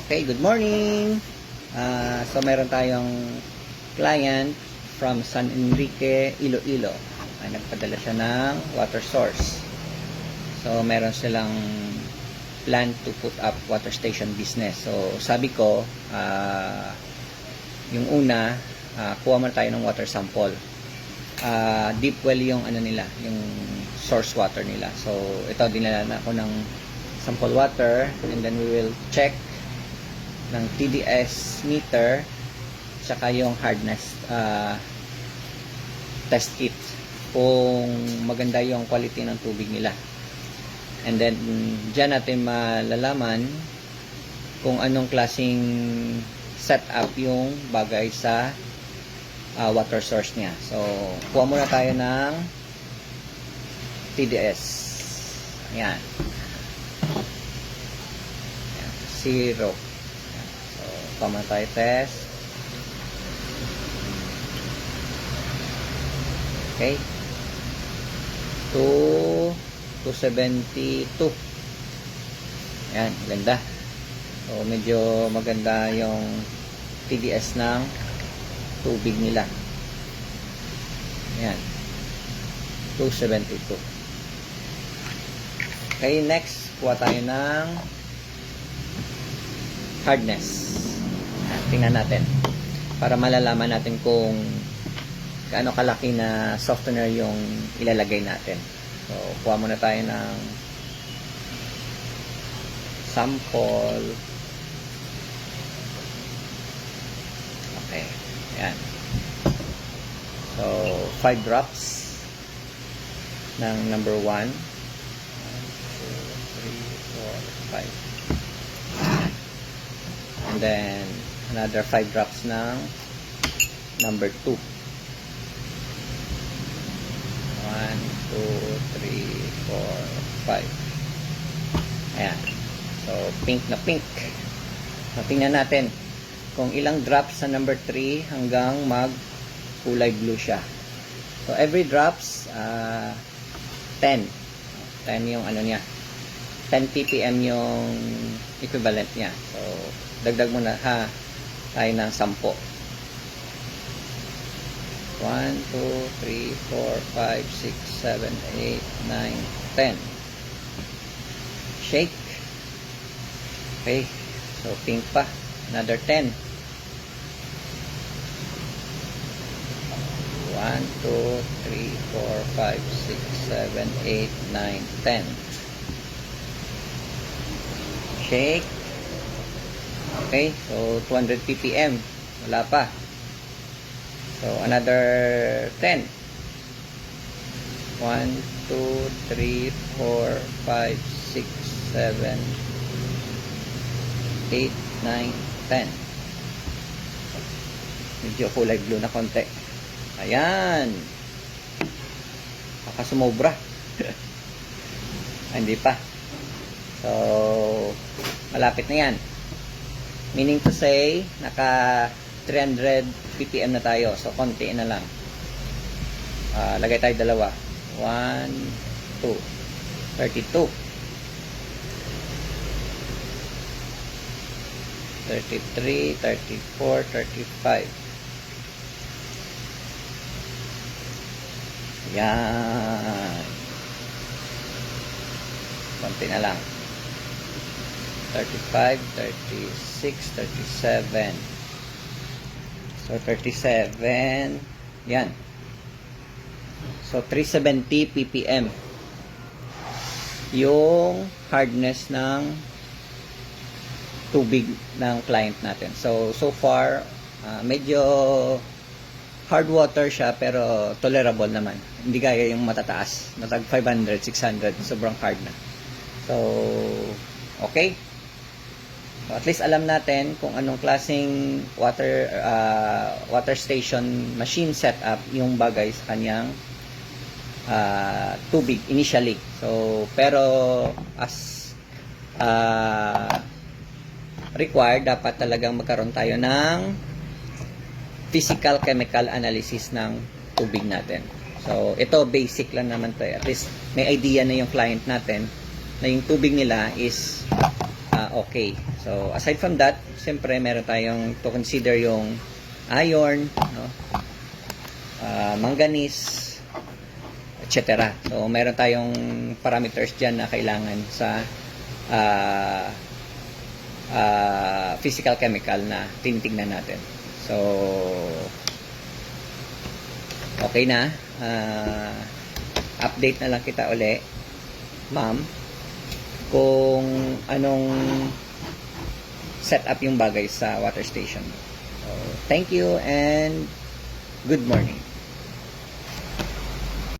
Okay, good morning. So meron tayong client from San Enrique, Iloilo. Ay nagpadala siya ng water source. So meron silang plan to put up water station business. So sabi ko, yung una, kuha muna tayo ng water sample. Deep well yung ano nila, yung source water nila. So ito, dinala na ako ng sample water, and then we will check ng TDS meter saka yung hardness test kit kung maganda yung quality ng tubig nila. And then dyan natin malalaman kung anong klaseng setup yung bagay sa water source niya. So kuha muna tayo ng TDS. Ayan. 0. So kuha muna tayo test. Okay. 272. Ayan, ganda. So medyo maganda yung TDS ng tubig nila. Ayan. 272. Okay, next kuha tayo ng hardness. Tingnan natin para malalaman natin kung gaano kalaki na softener yung ilalagay natin. So kuha muna tayo ng sample. Okay, ayan. So 5 drops ng number 1. 1, 2, 3, 4, 5. And then another 5 drops ng number 2. 1, 2, 3, 4, 5. Ayan. So pink na pink. So, tingnan natin kung ilang drops sa number 3 hanggang mag kulay blue siya. So every drops 10 yung ano niya, 10 ppm yung equivalent niya. So dagdag muna tayo ng 10. 1, 2, 3, 4, 5, 6, 7, 8, 9, 10. Shake. Okay, so pink pa, another 10. 1, 2, 3, 4, 5, 6, 7, 8, 9, 10. Shake. Okay, so 200 ppm. Wala pa. So another 10. 1, 2, 3, 4, 5, 6, 7, 8, 9, 10. Medyo kulay blue na konti. Ayan. Baka sumobra. Hindi pa. So malapit na yan. Meaning to say, naka 300 ppm na tayo. So, konti na lang. Lagay tayo dalawa. 1, 2. 32. 33, 34, 35. Yan. Konti na lang. 35, 36, 37. So 37, yan. So 370 ppm yung hardness ng tubig ng client natin. So far medyo hard water siya pero tolerable naman. Hindi gaya yung matataas, natag 500, 600, sobrang hard na. So okay. So, at least alam natin kung anong klaseng water station machine setup yung bagay sa kanyang tubig initially. So pero as required, dapat talagang magkaroon tayo ng physical chemical analysis ng tubig natin. So ito basic lang naman to. At least may idea na yung client natin na yung tubig nila is okay. So, aside from that, siyempre, meron tayong to consider yung iron, no? Manganese, etc. So, meron tayong parameters dyan na kailangan sa physical chemical na tinitingnan natin. So, okay na. Update na lang kita uli, ma'am, kung anong setup yung bagay sa water station. So, thank you and good morning.